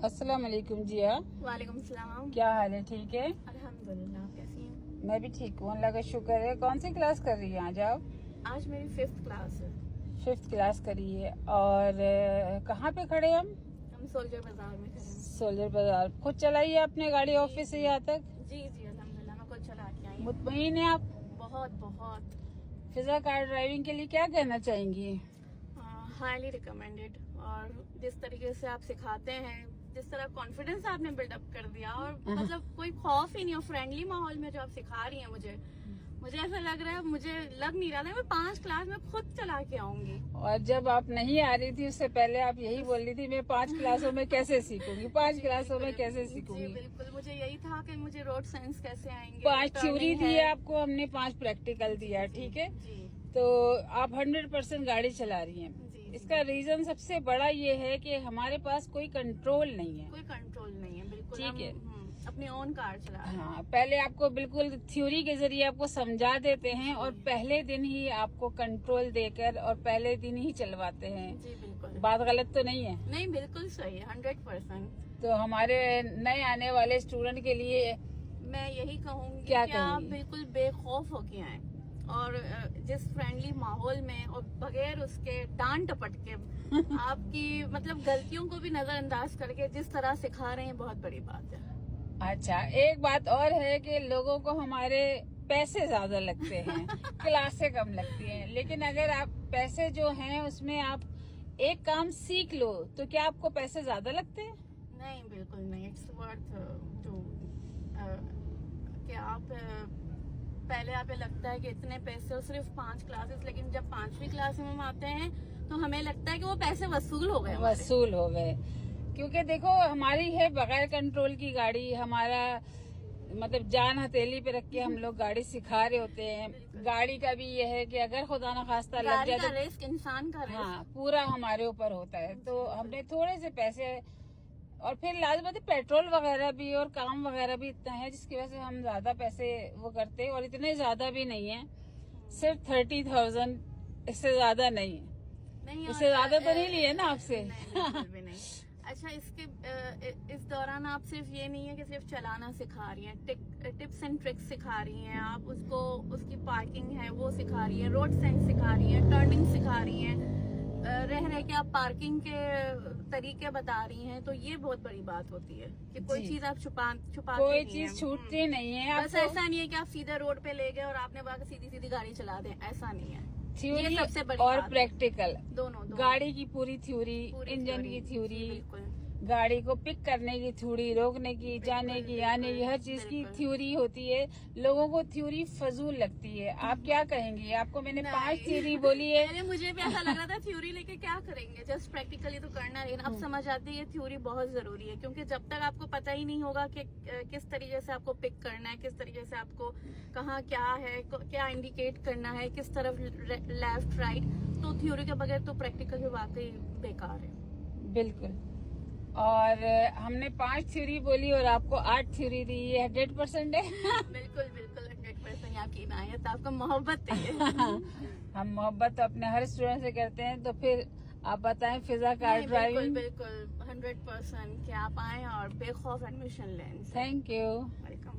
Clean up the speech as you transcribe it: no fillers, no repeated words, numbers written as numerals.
अस्सलाम वालेकुम जिया। वालेकुम सलाम। क्या हाल है? ठीक है, अल्हम्दुलिल्लाह। कैसी हैं? मैं भी ठीक हूँ, अल्लाह का शुक्र है। कौन सी क्लास कर रही है आज आप? आज मेरी 5th क्लास है। 5th क्लास करी है। और कहाँ पे खड़े हम? हम सोल्जर बाजार में खड़े हैं। सोल्जर बाजार। खुद चलाई है अपने गाड़ी ऑफिस से यहाँ तक? जी जी अल्हम्दुलिल्लाह, मैं खुद चला के आई हूँ। मुतमईन है आप? बहुत बहुत फिजा कार ड्राइविंग के लिए क्या कहना चाहेंगी? Highly recommended. और जिस तरीके से आप सिखाते हैं, जिस तरह कॉन्फिडेंस आपने बिल्डअप कर दिया, और मतलब कोई खौफ ही नहीं, और फ्रेंडली माहौल में जो आप सिखा रही हैं, मुझे ऐसा लग रहा है, मुझे लग नहीं रहा था मैं 5 क्लास में खुद चला के आऊंगी। और जब आप नहीं आ रही थी उससे पहले आप यही बोल रही थी मैं 5 क्लासों में कैसे सीखूंगी, 5 क्लासों में कैसे सीखूंगी। जी बिल्कुल, मुझे यही था कि मुझे रोड साइंस कैसे आएंगे। 5 थ्योरी दी है आपको हमने, 5 प्रैक्टिकल दिया, ठीक है। तो आप 100% गाड़ी चला रही हैं। इसका रीजन सबसे बड़ा ये है कि हमारे पास कोई कंट्रोल नहीं है। कोई कंट्रोल नहीं है, बिल्कुल। ठीक है, अपनी ओन कार चला रहे हैं। हाँ, पहले आपको बिल्कुल थ्योरी के जरिए आपको समझा देते हैं और पहले दिन ही आपको कंट्रोल देकर और पहले दिन ही चलवाते हैं। जी बिल्कुल। बात गलत तो नहीं है? नहीं, बिल्कुल सही है, 100%। तो हमारे नए आने वाले स्टूडेंट के लिए मैं यही कहूँगी क्या कि आप बिल्कुल बेखौफ होके आए, और जिस फ्रेंडली माहौल में और बगैर उसके डांट टपट के आपकी मतलब गलतियों को भी नजरअंदाज करके जिस तरह सिखा रहे हैं, बहुत बड़ी बात है। अच्छा, एक बात और है कि लोगों को हमारे पैसे ज्यादा लगते हैं क्लासें कम लगती हैं, लेकिन अगर आप पैसे जो हैं उसमें आप एक काम सीख लो तो क्या आपको पैसे ज्यादा लगते हैं? नहीं, बिल्कुल नहीं। इट्स वर्थ टू कि आप पहले आप लगता है कि इतने पैसे और सिर्फ 5 क्लासेस, लेकिन जब 5वीं क्लास में हम आते हैं तो हमें लगता है कि वो पैसे वसूल हो गए। वसूल हो गए, क्योंकि देखो हमारी है बगैर कंट्रोल की गाड़ी, हमारा मतलब जान हथेली पे रख के हम लोग गाड़ी सिखा रहे होते हैं। गाड़ी का भी ये है कि अगर खुदा न खास्ता लग जाए तो रिस्क, इंसान का रिस्क, हाँ, पूरा हमारे ऊपर होता है। तो हमने थोड़े से पैसे, और फिर लाजमत पेट्रोल वगैरह भी और काम वगैरह भी इतना है जिसकी वजह से हम ज्यादा पैसे वो करते हैं, और इतने ज्यादा भी नहीं है, सिर्फ 30,000, इससे ज्यादा नहीं है। इससे ज्यादा तो नहीं लिए ना आपसे? नहीं। अच्छा, इस दौरान आप सिर्फ ये नहीं है कि सिर्फ चलाना सिखा रही हैं, टिप्स एंड ट्रिक्स सिखा रही हैं, आप उसको उसकी पार्किंग है वो सिखा रही हैं, रोड सेंस सिखा रही हैं, टर्निंग सिखा रही हैं, रह के आप पार्किंग के तरीके बता रही हैं। तो ये बहुत बड़ी बात होती है कि कोई चीज आप छुपा कोई चीज छूटती नहीं है। बस ऐसा नहीं है कि आप सीधे रोड पे ले गए और आपने वहाँ सीधी सीधी गाड़ी चला दें, ऐसा नहीं है। थ्योरी सबसे बड़ी और प्रैक्टिकल दोनों, गाड़ी की पूरी थ्योरी, इंजन की थ्योरी, गाड़ी को पिक करने की थ्योरी, रोकने की, जाने की, आने की, हर चीज की थ्योरी होती है। लोगों को थ्योरी फजूल लगती है। आप क्या कहेंगे? आपको मैंने 5 थ्योरी बोली है। पहले मुझे भी ऐसा लग रहा था थ्योरी लेके क्या करेंगे, जस्ट प्रैक्टिकली तो करना है, लेकिन अब समझ आती है थ्योरी बहुत जरूरी है, क्योंकि जब तक आपको पता ही नहीं होगा कि किस तरीके से आपको पिक करना है, किस तरीके से आपको कहाँ क्या है, क्या इंडिकेट करना है, किस तरफ लेफ्ट राइट, तो थ्योरी के बगैर तो प्रैक्टिकल भी वाकई बेकार है। बिल्कुल। और हमने 5 थ्योरी बोली और आपको 8 थ्योरी दी है, 100% है। बिल्कुल बिल्कुल 100% आपकी इनायत, आपका मोहब्बत है। हम मोहब्बत अपने हर स्टूडेंट से करते हैं। तो फिर आप बताएं फिजा कार ड्राइविंग। बिल्कुल 100% कि आप आए और बेखौफ एडमिशन लें। Thank you. वेलकम।